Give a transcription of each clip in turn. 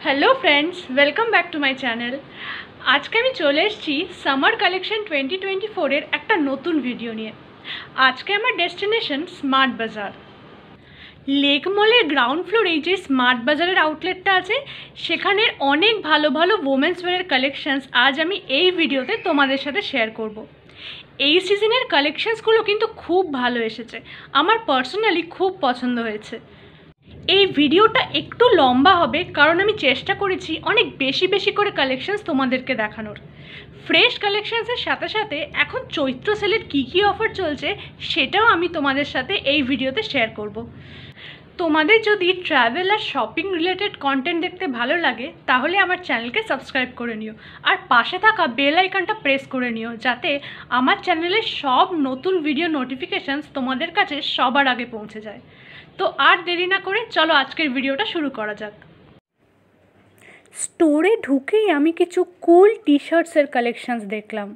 Hello friends, welcome back to my channel. आज के चले एसेছি सामार कलेक्शन 2024 एक नतून भिडियो निये। आज के आमार डेस्टिनेशन स्मार्ट बाजार। लेक मलेर ग्राउंड फ्लोरे जे स्मार्ट बाजारेर आउटलेटटा आछे सेखाने अनेक भालो भालो वोमेन्स वेयारेर कालेक्शन्स आज आमी एई भिडियोते तोमादेर साथे शेयर करब। এই সিজনের কালেকশনসগুলো কিন্তু খুব ভালো এসেছে, আমার পার্সোনালি খুব পছন্দ হয়েছে। এই ভিডিওটা একটু লম্বা হবে কারণ আমি চেষ্টা করেছি অনেক বেশি বেশি করে কালেকশনস তোমাদেরকে দেখানোর। ফ্রেশ কালেকশনসের সাথে সাথে এখন চৈত্র সেলের কী কী অফার চলছে সেটাও আমি তোমাদের সাথে এই ভিডিওতে শেয়ার করব। তোমাদের যদি ট্রাভেল আর শপিং রিলেটেড কন্টেন্ট দেখতে ভালো লাগে তাহলে আমার চ্যানেলকে সাবস্ক্রাইব করে নিও আর পাশে থাকা বেল আইকনটা প্রেস করে নিও যাতে আমার চ্যানেলের সব নতুন ভিডিও নোটিফিকেশনস তোমাদের কাছে সবার আগে পৌঁছে যায়। তো আর দেরি না করে চলো আজকের ভিডিওটা শুরু করা যাক। স্টোরে ঢুকেই আমি কিছু কুল টি শার্টসের কালেকশনস দেখলাম।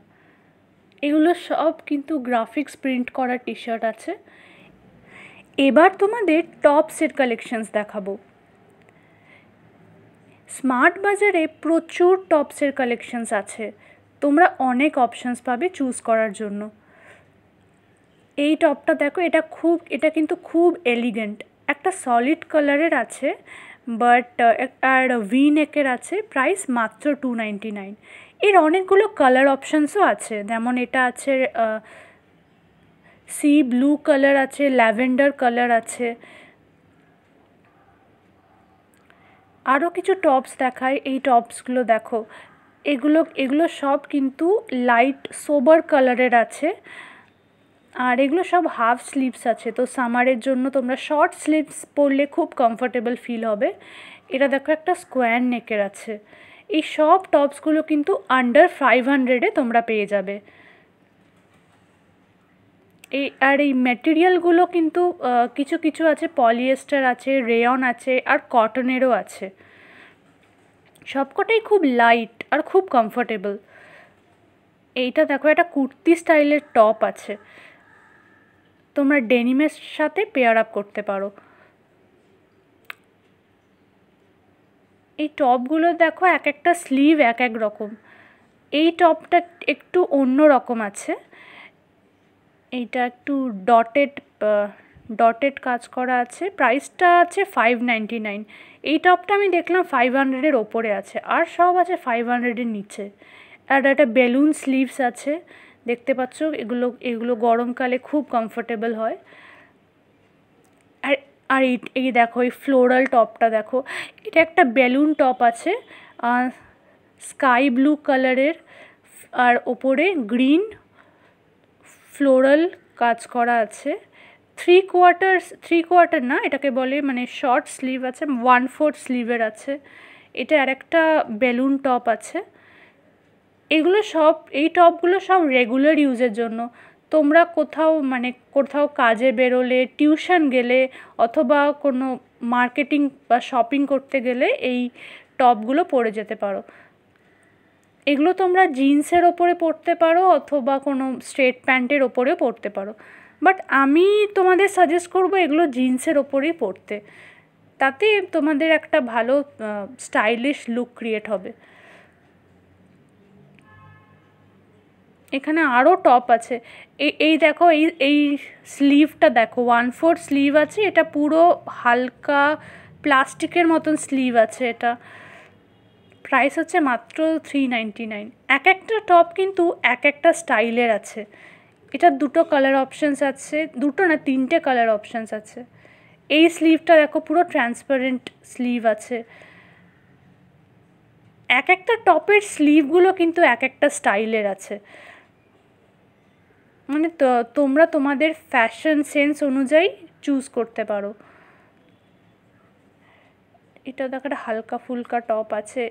এগুলো সব কিন্তু গ্রাফিক্স প্রিন্ট করা টি শার্ট আছে। এবার তোমাদের টপসের কালেকশনস দেখাবো। স্মার্ট বাজারে প্রচুর টপসের কালেকশনস আছে, তোমরা অনেক অপশনস পাবে চুজ করার জন্য। এই টপটা দেখো, এটা কিন্তু খুব এলিগেন্ট, একটা সলিড কালারের আছে বাট আর ভি নেকের আছে, প্রাইস মাত্র 299। এর অনেকগুলো কালার অপশানসও আছে, যেমন এটা আছে সি ব্লু কালার আছে, ল্যাভেন্ডার কালার আছে। আরও কিছু টপস দেখায়। এই টপসগুলো দেখো, এগুলো সব কিন্তু লাইট সোবার কালারের আছে আর এগুলো সব হাফ স্লিভস আছে, তো সামারের জন্য তোমরা শর্ট স্লিভস পরলে খুব কমফোর্টেবল ফিল হবে। এটা দেখো একটা স্কোয়ার নেকের আছে। এই সব টপসগুলো কিন্তু আন্ডার 500-এ তোমরা পেয়ে যাবে। এই ম্যাটেরিয়ালগুলো কিন্তু কিছু কিছু আছে পলিয়েস্টার আছে, রেয়ন আছে আর কটনেরও আছে। সবকটাই খুব লাইট আর খুব কমফোর্টেবল। এইটা দেখো, একটা কুর্তি স্টাইলের টপ আছে, তোমরা ডেনিমের সাথে পেয়ার আপ করতে পারো। এই টপগুলো দেখো, এক একটা স্লিভ এক এক রকম। এই টপটা একটু অন্য রকম আছে, এইটা একটু ডটেড কাজ করা আছে, প্রাইসটা আছে 599। এই টপটা আমি দেখলাম 500-এর ওপরে আছে, আর সব আছে 500-এর নিচে। আর একটা বেলুন স্লিভস আছে, দেখতে পাচ্ছ, এগুলো গরমকালে খুব কমফোর্টেবল হয়। আর এই দেখো, এই ফ্লোরাল টপটা দেখো, এটা একটা বেলুন টপ আছে স্কাই ব্লু কালারের আর ওপরে গ্রিন ফ্লোরাল কাজ করা আছে। থ্রি কোয়ার্টার না, এটাকে বলে মানে শর্ট স্লিভ আছে, 1/4 স্লিভের আছে। এটা আর একটা বেলুন টপ আছে। এই টপগুলো সব রেগুলার ইউজের জন্য। তোমরা কোথাও কাজে বেরোলে, টিউশন গেলে অথবা কোনো মার্কেটিং বা শপিং করতে গেলে এই টপগুলো পরে যেতে পারো। এগুলো তোমরা জিন্সের ওপরে পরতে পারো অথবা কোনো স্ট্রেট প্যান্টের ওপরেও পরতে পারো, বাট আমি তোমাদের সাজেস্ট করবো এগুলো জিন্সের ওপরেই পরতে, তাতে তোমাদের একটা ভালো স্টাইলিশ লুক ক্রিয়েট হবে। এখানে আরও টপ আছে। এই দেখো, এই স্লিভটা দেখো, 1/4 স্লিভ আছে, এটা পুরো হালকা প্লাস্টিকের মতন স্লিভ আছে। এটা প্রাইস হচ্ছে মাত্র 399। এক একটা টপ কিন্তু এক একটা স্টাইলের আছে। এটা দুটো কালার অপশানস আছে, দুটো না 3টে কালার অপশানস আছে। এই স্লিভটা দেখো, পুরো ট্রান্সপারেন্ট স্লিভ আছে। এক একটা টপের স্লিভগুলো কিন্তু এক একটা স্টাইলের আছে, মানে তোমরা তোমাদের ফ্যাশন সেন্স অনুযায়ী চুজ করতে পারো। এটা দেখো, একটা হালকা ফুলকা টপ আছে।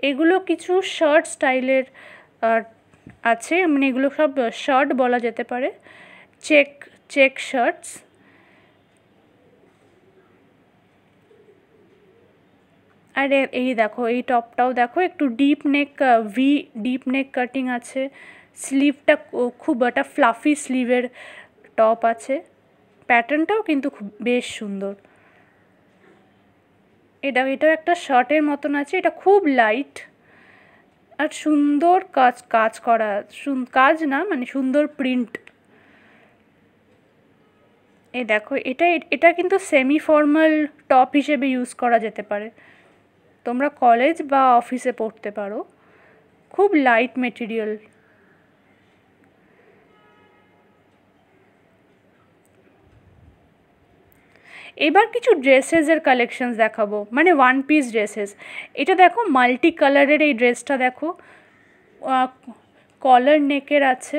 এগুলো কিছু শার্ট স্টাইলের আছে, মানে এগুলো সব শার্ট বলা যেতে পারে, চেক শার্টস। আর এই দেখো, এই টপটাও দেখো, একটু ডিপ নেক কাটিং আছে। স্লিভটা খুব একটা ফ্লাফি স্লিভের টপ আছে, প্যাটার্নটাও কিন্তু খুব বেশ সুন্দর। এটাও একটা শার্টের মতন আছে, এটা খুব লাইট আর সুন্দর কাজ করা, কাজ না মানে সুন্দর প্রিন্ট। এই দেখো এটা কিন্তু সেমি ফর্মাল টপ হিসেবে ইউজ করা যেতে পারে, তোমরা কলেজ বা অফিসে পরতে পারো, খুব লাইট মেটেরিয়াল। এবার কিছু ড্রেসেসের কালেকশনস দেখাবো, মানে ওয়ান পিস ড্রেসেস। এটা দেখো মাল্টি কালারের এই ড্রেসটা দেখো, কলার নেকের আছে।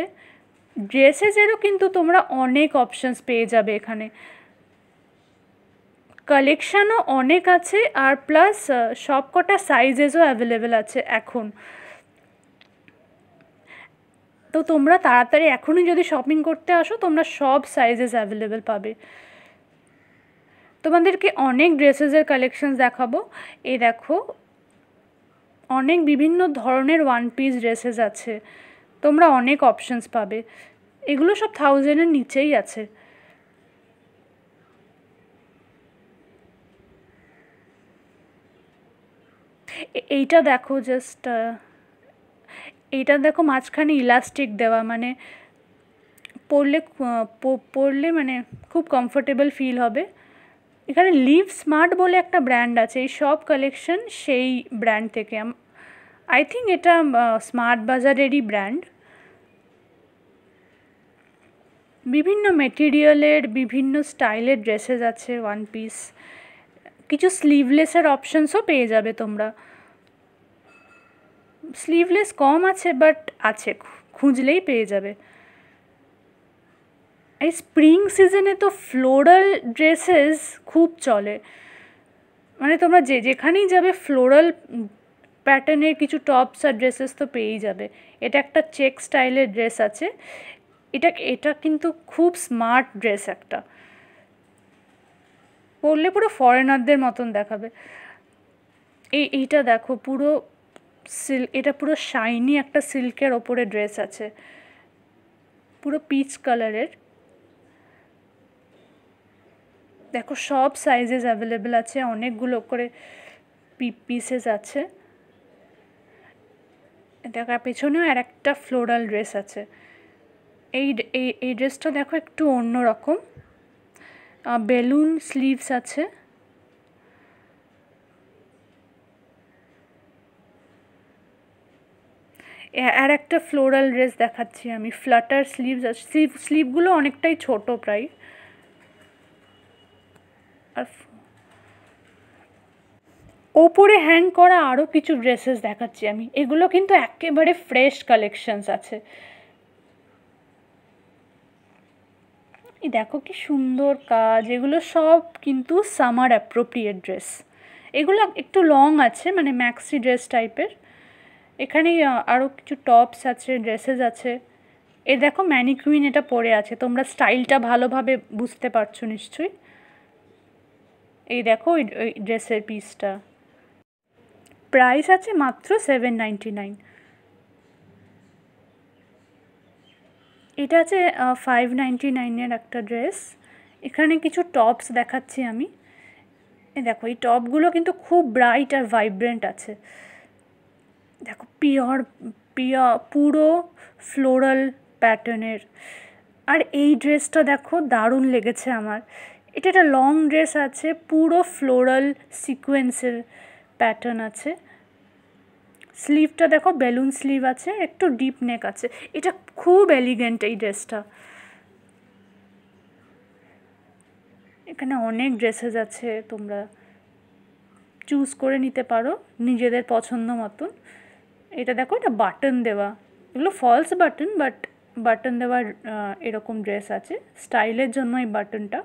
ড্রেসেসেরও কিন্তু তোমরা অনেক অপশানস পেয়ে যাবে এখানে, কালেকশানও অনেক আছে, আর প্লাস সব কটা সাইজেসও অ্যাভেলেবেল আছে এখন। তো তোমরা তাড়াতাড়ি এখনই যদি শপিং করতে আসো, তোমরা সব সাইজেস অ্যাভেলেবেল পাবে। তোমাদেরকে অনেক ড্রেসেসের কালেকশানস দেখাবো। এই দেখো অনেক বিভিন্ন ধরনের ওয়ান পিস ড্রেসেস আছে, তোমরা অনেক অপশানস পাবে, এগুলো সব 1000-এর নিচেই আছে। এইটা দেখো জাস্ট, এইটা দেখো মাঝখানে ইলাস্টিক দেওয়া, মানে পরলে মানে খুব কমফোর্টেবল ফিল হবে। এখানে লিভ স্মার্ট বলে একটা ব্র্যান্ড আছে, এই সব কালেকশন সেই ব্র্যান্ড থেকে। আই থিঙ্ক এটা স্মার্ট বাজারেরই ব্র্যান্ড। বিভিন্ন মেটেরিয়ালের বিভিন্ন স্টাইলের ড্রেসেস আছে ওয়ান পিস, কিছু স্লিভলেসের অপশানসও পেয়ে যাবে তোমরা। স্লিভলেস কম আছে বাট আছে, খুঁজলেই পেয়ে যাবে। এই স্প্রিং সিজনে তো ফ্লোরাল ড্রেসেস খুব চলে, মানে তোমরা যেখানেই যাবে ফ্লোরাল প্যাটার্নের কিছু টপস আর ড্রেসেস তো পেয়েই যাবে। এটা একটা চেক স্টাইলের ড্রেস আছে, এটা কিন্তু খুব স্মার্ট ড্রেস একটা, পরলে পুরো ফরেনারদের মতন দেখাবে। এইটা দেখো পুরো এটা পুরো শাইনি একটা সিল্কের ওপরে ড্রেস আছে, পুরো পিচ কালারের। দেখো সব সাইজেস অ্যাভেলেবেল আছে, অনেকগুলো করে পিসেস আছে। দেখো পেছনেও আর একটা ফ্লোরাল ড্রেস আছে। এই ড্রেসটা দেখো একটু অন্যরকম, বেলুন স্লিভস আছে। আর একটা ফ্লোরাল ড্রেস দেখাচ্ছি আমি, ফ্লাটার স্লিভস আছে, স্লিভগুলো অনেকটাই ছোট প্রায়। আর ওপরে হ্যাং করা আরও কিছু ড্রেসেস দেখাচ্ছি আমি, এগুলো কিন্তু একেবারে ফ্রেশ কালেকশনস আছে। এই দেখো কি সুন্দর কাজ, এগুলো সব কিন্তু সামার অ্যাপ্রোপ্রিয়েট ড্রেস। এগুলো একটু লং আছে, মানে ম্যাক্সি ড্রেস টাইপের। এখানে আরও কিছু টপস আছে, ড্রেসেস আছে। এ দেখো ম্যানিকুইন এটা পরে আছে, তোমরা স্টাইলটা ভালোভাবে বুঝতে পারছো নিশ্চয়ই। এই দেখো ওই ড্রেসের পিসটা, প্রাইস আছে মাত্র 799। এটা আছে 599-এর একটা ড্রেস। এখানে কিছু টপস দেখাচ্ছি আমি। দেখো এই টপগুলো কিন্তু খুব ব্রাইট আর ভাইব্রেন্ট আছে। দেখো পুরো ফ্লোরাল প্যাটার্নের। আর এই ড্রেসটা দেখো দারুণ লেগেছে আমার। এটা একটা লং ড্রেস আছে, পুরো ফ্লোরাল সিকোয়েন্সের প্যাটার্ন আছে। স্লিভটা দেখো বেলুন স্লিভ আছে, একটু ডিপ নেক আছে। এটা খুব এলিগেন্ট এই ড্রেসটা। এখানে অনেক ড্রেসেস আছে, তোমরা চুজ করে নিতে পারো নিজেদের পছন্দ মতন। এটা দেখো এটা বাটন দেওয়া, এগুলো ফলস বাটন বাট বাটন দেওয়ার এরকম ড্রেস আছে, স্টাইলের জন্য এই বাটনটা।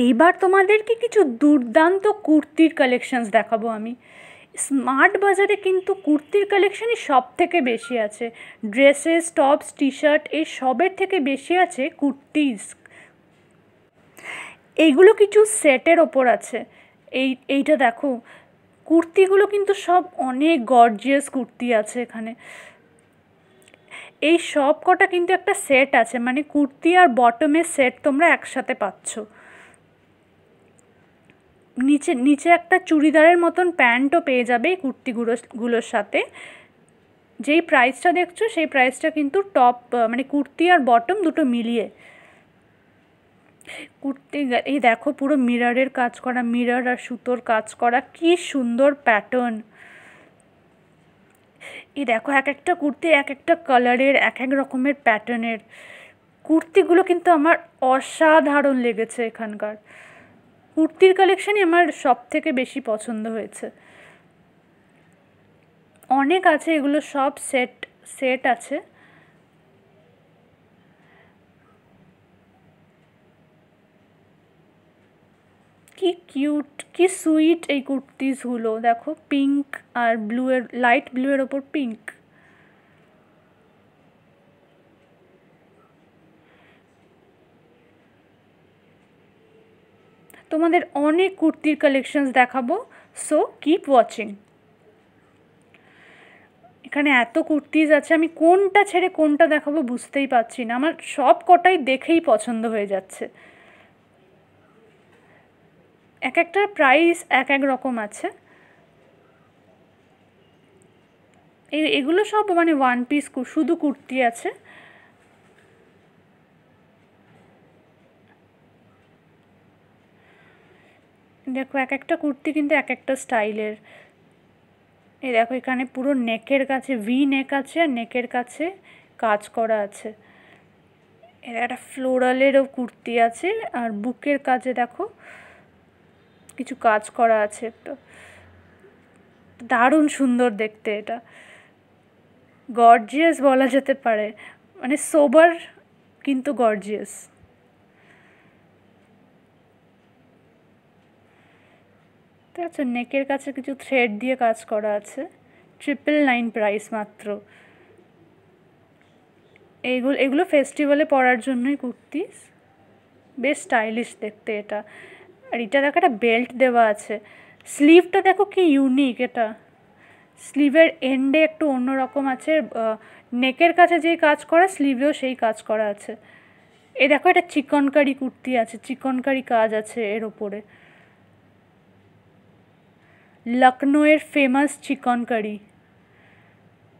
এইবার তোমাদেরকে কিছু দুর্দান্ত কুর্তির কালেকশানস দেখাবো আমি। স্মার্ট বাজারে কিন্তু কুর্তির কালেকশানই সব থেকে বেশি আছে, ড্রেসেস টপস টি শার্ট এই সবের থেকে বেশি আছে কুর্তিজ। এইগুলো কিছু সেটের ওপর আছে। এইটা দেখো কুর্তিগুলো কিন্তু সব অনেক গর্জিয়াস কুর্তি আছে এখানে। এই সব কটা কিন্তু একটা সেট আছে, মানে কুর্তি আর বটমের সেট তোমরা একসাথে পাচ্ছ। নিচে নিচে একটা চুড়িদারের মতন প্যান্টও পেয়ে যাবে এই কুর্তিগুলোর সাথে। যেই প্রাইসটা দেখছো সেই প্রাইসটা কিন্তু টপ মানে কুর্তি আর বটম দুটো মিলিয়ে। কুর্তি এই দেখো পুরো মিররের কাজ করা, মিরর আর সুতোর কাজ করা, কি সুন্দর প্যাটার্ন। এই দেখো এক একটা কুর্তি এক একটা কালারের, এক এক রকমের প্যাটার্নের। কুর্তিগুলো কিন্তু আমার অসাধারণ লেগেছে। এখানকার কুর্তির কালেকশনই আমার সব থেকে বেশি পছন্দ হয়েছে। অনেক আছে, এগুলো সব সেট আছে। কি কিউট, কি সুইট এই কুর্তিসগুলো। দেখো পিঙ্ক আর ব্লুয়ের, লাইট ব্লুয়ের ওপর পিঙ্ক। তোমাদের অনেক কুর্তির কালেকশনস দেখাবো, সো কিপ ওয়াচিং। এখানে এত কুর্তিজ আছে, আমি কোনটা ছেড়ে কোনটা দেখাবো বুঝতেই পারছি না। আমার সব কটাই দেখেই পছন্দ হয়ে যাচ্ছে। এক একটার প্রাইস এক এক রকম আছে। এগুলো সব মানে ওয়ান পিস শুধু কুর্তি আছে। দেখো এক একটা কুর্তি কিন্তু এক একটা স্টাইলের। এই দেখো এখানে পুরো নেকের কাছে ভি নেক আছে আর নেকের কাছে কাজ করা আছে। এর একটা ফ্লোরালেরও কুর্তি আছে আর বুকের কাছে দেখো কিছু কাজ করা আছে একটা। দারুণ সুন্দর দেখতে এটা, গর্জিয়াস বলা যেতে পারে, মানে সোবার কিন্তু গর্জিয়াস। ঠিক আছে, নেকের কাছে কিছু থ্রেড দিয়ে কাজ করা আছে। 999 প্রাইস মাত্র। এগুলো ফেস্টিভ্যালে পরার জন্যই কুর্তি, বেশ স্টাইলিশ দেখতে এটা। আর এটা দেখো একটা বেল্ট দেওয়া আছে। স্লিভটা দেখো কি ইউনিক, এটা স্লিভের এন্ডে একটু অন্যরকম আছে। নেকের কাছে যেই কাজ করা স্লিভেও সেই কাজ করা আছে। এই দেখো এটা চিকনকারি কুর্তি আছে, চিকনকারি কাজ আছে এর ওপরে। লখনউয়ের ফেমাস চিকনকারি,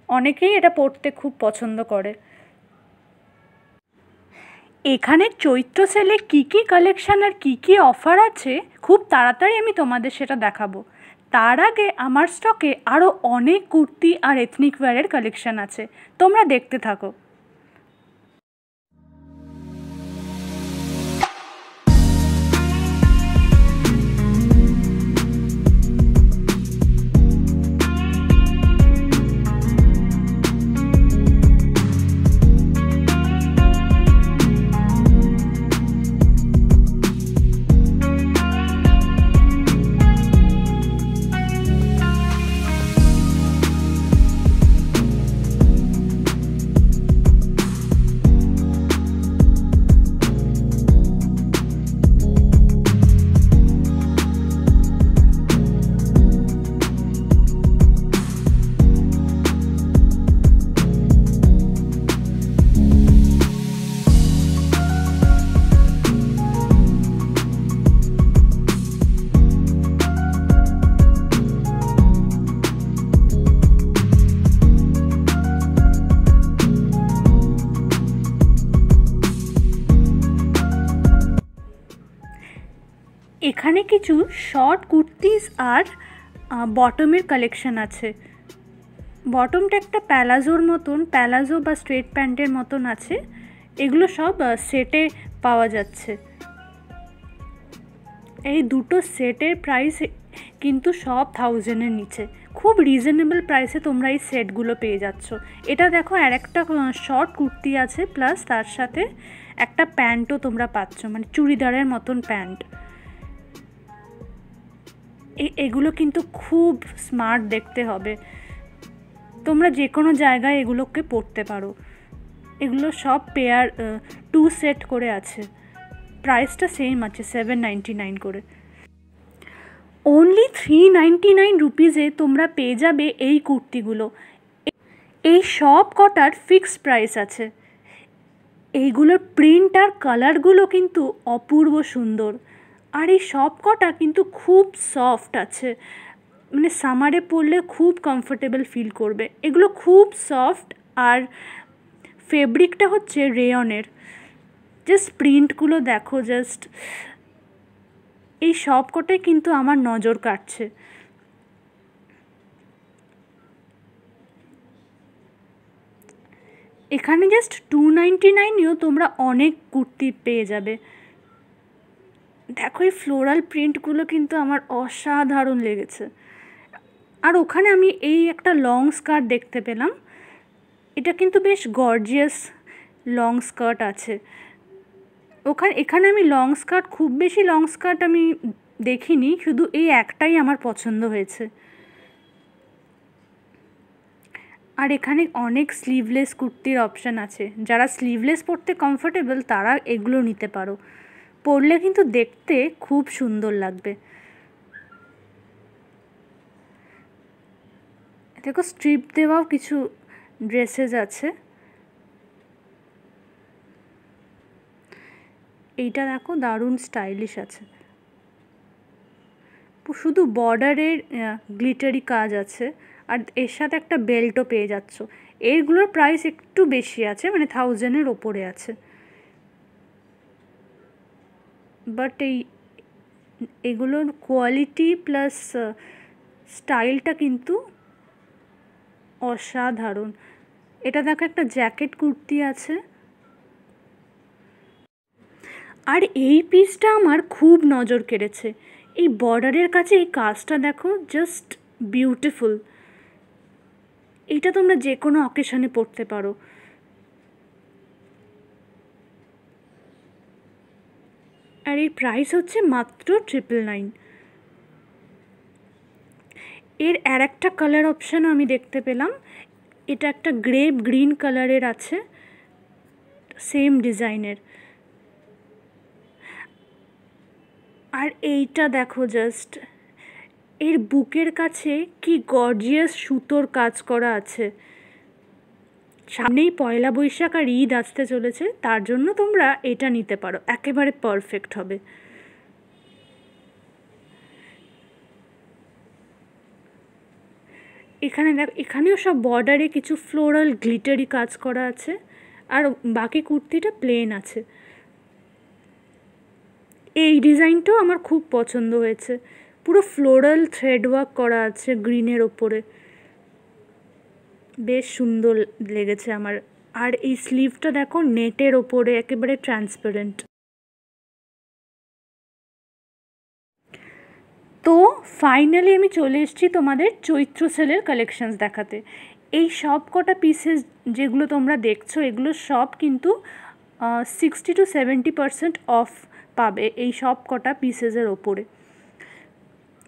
অনেকেই এটা পরতে খুব পছন্দ করে। এখানে চৈত্র সেলে কী কী কালেকশান আর কী কী অফার আছে খুব তাড়াতাড়ি আমি তোমাদের সেটা দেখাবো। তার আগে আমার স্টকে আরও অনেক কুর্তি আর এথনিক ওয়্যারের কালেকশান আছে, তোমরা দেখতে থাকো। এখানে কিছু শর্ট কুর্তিস আর বটমের কালেকশন আছে। বটমটা একটা প্যালাজোর মতন, প্যালাজো বা স্ট্রেট প্যান্টের মতন আছে। এগুলো সব সেটে পাওয়া যাচ্ছে। এই দুটো সেটের প্রাইস কিন্তু সব 1000-এর নিচে, খুব রিজনেবল প্রাইসে তোমরা এই সেটগুলো পেয়ে যাচ্ছ। এটা দেখো আর একটা শর্ট কুর্তি আছে, প্লাস তার সাথে একটা প্যান্টও তোমরা পাচ্ছ, মানে চুড়িদারের মতন প্যান্ট। এগুলো কিন্তু খুব স্মার্ট দেখতে হবে, তোমরা যে কোনো জায়গায় এগুলোকে পরতে পারো। এগুলো সব পেয়ার 2 সেট করে আছে। প্রাইসটা সেম আছে 799 করে। অনলি 399 রুপিসে তোমরা পেয়ে যাবে এই কুর্তিগুলো। এই সব কটার ফিক্সড প্রাইস আছে। এইগুলোর প্রিন্ট আর কালারগুলো কিন্তু অপূর্ব সুন্দর, আর এই সব কটা কিন্তু খুব সফট আছে, মানে সামারে পরলে খুব কমফোর্টেবল ফিল করবে। এগুলো খুব সফট, আর ফেব্রিকটা হচ্ছে রেয়নের। জাস্ট প্রিন্টগুলো দেখো, জাস্ট এই সব কটাই কিন্তু আমার নজর কাটছে। এখানে জাস্ট 299-এও তোমরা অনেক কুর্তি পেয়ে যাবে। দেখো এই ফ্লোরাল প্রিন্টগুলো কিন্তু আমার অসাধারণ লেগেছে। আর ওখানে আমি এই একটা লং স্কার্ট দেখতে পেলাম, এটা কিন্তু বেশ গর্জিয়াস লং স্কার্ট আছে। এখানে আমি লং স্কার্ট, খুব বেশি লং স্কার্ট আমি দেখিনি, শুধু এই একটাই আমার পছন্দ হয়েছে। আর এখানে অনেক স্লিভলেস কুর্তির অপশান আছে। যারা স্লিভলেস পরতে কমফোর্টেবল তারা এগুলো নিতে পারো, পরলে কিন্তু দেখতে খুব সুন্দর লাগবে। দেখো স্ট্রিপ দেওয়াও কিছু ড্রেসেস আছে। এইটা দেখো দারুণ স্টাইলিশ আছে, শুধু বর্ডারের গ্লিটারি কাজ আছে, আর এর সাথে একটা বেল্টও পেয়ে যাচ্ছ। এইগুলোর প্রাইস একটু বেশি আছে, মানে 1000-এর ওপরে আছে, বাট এগুলোর কোয়ালিটি প্লাস স্টাইলটা কিন্তু অসাধারণ। এটা দেখো একটা জ্যাকেট কুর্তি আছে, আর এই পিসটা আমার খুব নজর কেড়েছে। এই বর্ডারের কাছে এই কাজটা দেখো, জাস্ট বিউটিফুল। এটা তোমরা যে কোনো অকেশনে পরতে পারো। আর এর প্রাইস হচ্ছে মাত্র 999। এর আর একটা কালার অপশানও আমি দেখতে পেলাম, এটা একটা গ্রেপ গ্রিন কালারের আছে, সেম ডিজাইনের। আর এইটা দেখো, জাস্ট এর বুকের কাছে কি গর্জিয়াস সুতোর কাজ করা আছে। সামনেই পয়লা বৈশাখ আর ঈদ আসতে চলেছে, তার জন্য তোমরা এটা নিতে পারো, একেবারে পারফেক্ট হবে। এখানে দেখ, এখানেও সব বর্ডারে কিছু ফ্লোরাল গ্লিটারি কাজ করা আছে, আর বাকি কুর্তিটা প্লেন আছে। এই ডিজাইনটাও আমার খুব পছন্দ হয়েছে, পুরো ফ্লোরাল থ্রেড ওয়ার্ক করা আছে গ্রিনের ওপরে, বেশ সুন্দর লেগেছে আমার। আর এই স্লিভটা দেখো নেটের ওপরে, একেবারে ট্রান্সপারেন্ট। তো ফাইনালি আমি চলে এসেছি তোমাদের চৈত্র সেলের কালেকশানস দেখাতে। এই সব কটা পিসেস যেগুলো তোমরা দেখছো, এগুলো সব কিন্তু 60 to 70% অফ পাবে এই সব কটা পিসেসের ওপরে।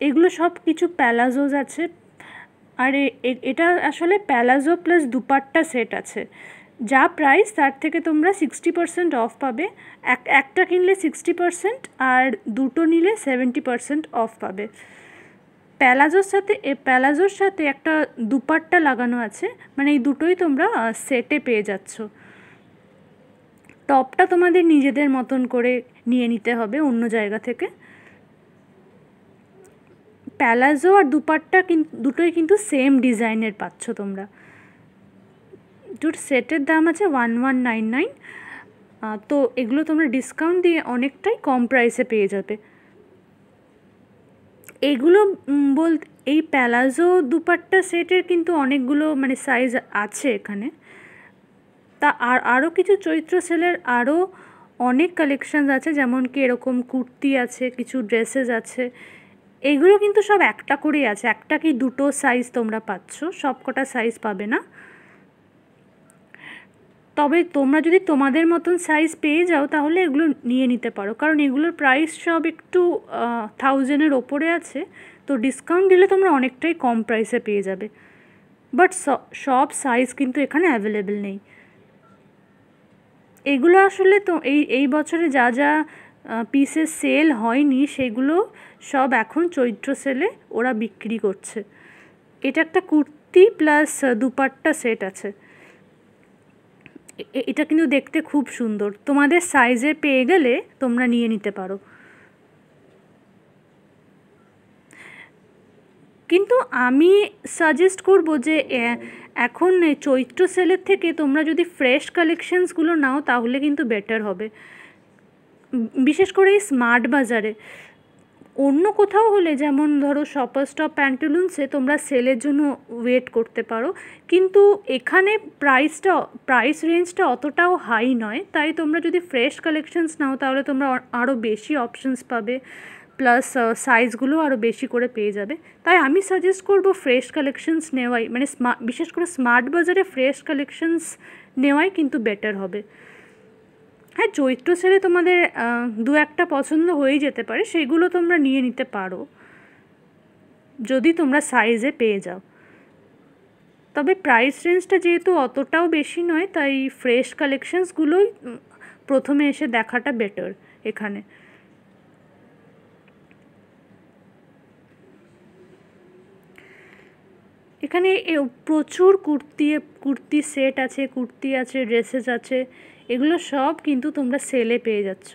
এগুলো সব কিছু প্যালাজোস আছে, আর এটা আসলে প্যালাজো প্লাস দুপাট্টা সেট আছে। যা প্রাইস তার থেকে তোমরা 60% অফ পাবে। একটা কিনলে 60% আর দুটো নিলে 70% অফ পাবে। প্যালাজোর সাথে একটা দুপাট্টা লাগানো আছে, মানে এই দুটোই তোমরা সেটে পেয়ে যাচ্ছ। টপটা তোমাদের নিজেদের মতন করে নিয়ে নিতে হবে অন্য জায়গা থেকে। প্যালাজো আর দুপাট্টা দুটোই কিন্তু সেম ডিজাইনের পাচ্ছ তোমরা। দুটো সেটের দাম আছে 1199। তো এগুলো তোমরা ডিসকাউন্ট দিয়ে অনেকটাই কম প্রাইসে পেয়ে যাবে। এগুলো এই প্যালাজো দুপাট্টা সেটের কিন্তু অনেকগুলো মানে সাইজ আছে এখানে। তা আরও কিছু চৈত্র সেলের আরও অনেক কালেকশানস আছে, যেমন কি এরকম কুর্তি আছে, কিছু ড্রেসেস আছে। এগুলো কিন্তু সব একটা করেই আছে, একটা কি দুটো সাইজ তোমরা পাচ্ছ, সব কটা সাইজ পাবে না। তবে তোমরা যদি তোমাদের মতন সাইজ পেয়ে যাও তাহলে এগুলো নিয়ে নিতে পারো, কারণ এগুলোর প্রাইস সব একটু 1000-এর ওপরে আছে। তো ডিসকাউন্ট দিলে তোমরা অনেকটাই কম প্রাইসে পেয়ে যাবে, বাট সব সাইজ কিন্তু এখানে অ্যাভেলেবেল নেই। এগুলো আসলে তো এই বছরে যা যা পিসের সেল হয়নি সেগুলো সব এখন চৈত্র সেলে ওরা বিক্রি করছে। এটা একটা কুর্তি কুর্তি প্লাস দুপাট্টা সেট আছে। এটা কিন্তু দেখতে খুব সুন্দর, তোমাদের সাইজে পেয়ে গেলে তোমরা নিয়ে নিতে পারো। কিন্তু আমি সাজেস্ট করব যে এখন চৈত্র সেলের থেকে তোমরা যদি ফ্রেশ কালেকশানসগুলো নাও তাহলে কিন্তু বেটার হবে, বিশেষ করে এই স্মার্ট বাজারে। অন্য কোথাও হলে যেমন ধরো শপার স্টপ, প্যান্টালুন্সে তোমরা সেলের জন্য ওয়েট করতে পারো, কিন্তু এখানে প্রাইস রেঞ্জটা অতটাও হাই নয়, তাই তোমরা যদি ফ্রেশ কালেকশানস নাও তাহলে তোমরা আরও বেশি অপশানস পাবে, প্লাস সাইজগুলো আরও বেশি করে পেয়ে যাবে। তাই আমি সাজেস্ট করব ফ্রেশ কালেকশানস নেওয়াই, মানে বিশেষ করে স্মার্ট বাজারে ফ্রেশ কালেকশানস নেওয়াই কিন্তু বেটার হবে। হ্যাঁ, চৈত্র সেলে তোমাদের দু একটা পছন্দ হয়েই যেতে পারে, সেগুলো তোমরা নিয়ে নিতে পারো যদি তোমরা সাইজে পেয়ে যাও। তবে প্রাইস রেঞ্জটা যেহেতু অতটাও বেশি নয়, তাই ফ্রেশ কালেকশানসগুলোই প্রথমে এসে দেখাটা বেটার এখানে। এখানে প্রচুর কুর্তি সেট আছে, কুর্তি আছে, ড্রেসেস আছে, এগুলো সব কিন্তু তোমরা সেলে পেয়ে যাচ্ছ।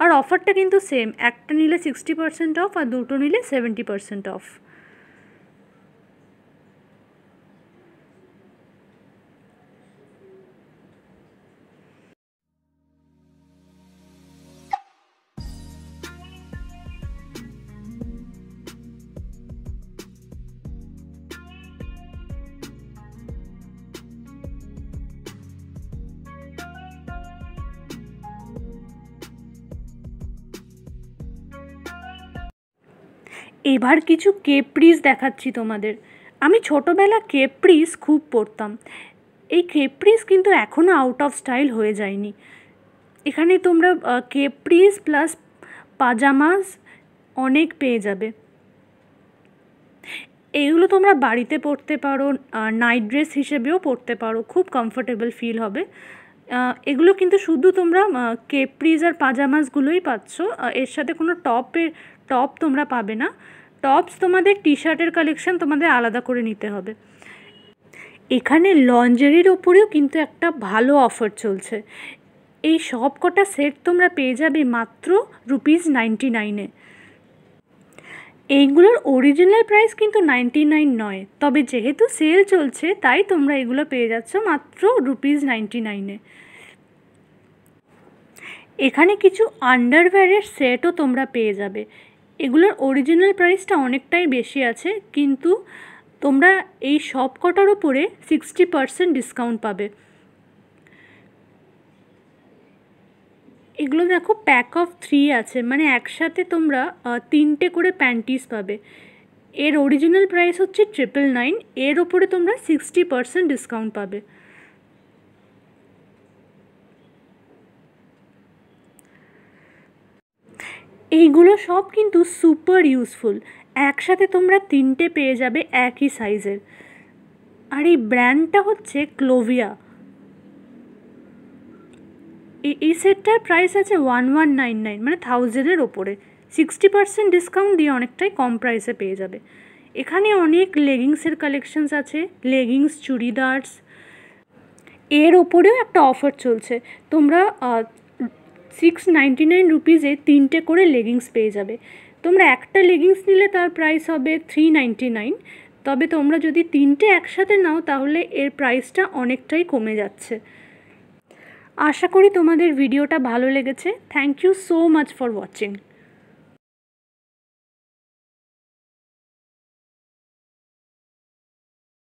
আর অফারটা কিন্তু সেম, একটা নিলে 60% অফ আর দুটো নিলে 70% অফ। এবার কিছু কেপ্রিস দেখাচ্ছি তোমাদের। আমি ছোটোবেলা কেপ্রিস খুব পরতাম। এই কেপ্রিস কিন্তু এখনও আউট অফ স্টাইল হয়ে যায়নি। এখানে তোমরা কেপ্রিস প্লাস পাজামাস অনেক পেয়ে যাবে। এইগুলো তোমরা বাড়িতে পরতে পারো, নাইট ড্রেস হিসেবেও পরতে পারো, খুব কমফোর্টেবল ফিল হবে। এগুলো কিন্তু শুধু তোমরা কেপ্রিস আর পাজামাসগুলোই পাচ্ছ, এর সাথে কোনো টপ তোমরা পাবে না। টপস তোমাদের টি শার্টের কালেকশান তোমাদের আলাদা করে নিতে হবে। এখানে লঞ্জারির ওপরেও কিন্তু একটা ভালো অফার চলছে। এই সব কটা সেট তোমরা পেয়ে যাবে মাত্র ₹99। এইগুলোর অরিজিনাল প্রাইস কিন্তু 99 নয়, তবে যেহেতু সেল চলছে তাই তোমরা এগুলো পেয়ে যাচ্ছ মাত্র ₹99। এখানে কিছু আন্ডারওয়্যারের সেটও তোমরা পেয়ে যাবে। এগুলোর অরিজিনাল প্রাইসটা অনেকটাই বেশি আছে, কিন্তু তোমরা এই সব কটার উপরে 60% ডিসকাউন্ট পাবে। এগুলো দেখো প্যাক অফ 3 আছে, মানে একসাথে তোমরা 3টে করে প্যান্টিস পাবে। এর অরিজিনাল প্রাইস হচ্ছে 999, এর ওপরে তোমরা 60% ডিসকাউন্ট পাবে। এইগুলো সব কিন্তু সুপার ইউজফুল, একসাথে তোমরা 3টে পেয়ে যাবে একই সাইজের। আর এই ব্র্যান্ডটা হচ্ছে ক্লোভিয়া। এই সেটটার প্রাইস আছে 1199, মানে 1000-এর ওপরে। 60% ডিসকাউন্ট দিয়ে অনেকটাই কম প্রাইসে পেয়ে যাবে। এখানে অনেক লেগিংসের কালেকশানস আছে, লেগিংস, চুড়িদার্স। এর ওপরেও একটা অফার চলছে, তোমরা 699 রুপিসে 3টে করে লেগিংস পেয়ে যাবে। তোমরা একটা লেগিংস নিলে তার প্রাইস হবে 399, তবে তোমরা যদি 3টে একসাথে নাও তাহলে এর প্রাইসটা অনেকটাই কমে যাচ্ছে। আশা করি তোমাদের ভিডিওটা ভালো লেগেছে। Thank you so much for watching.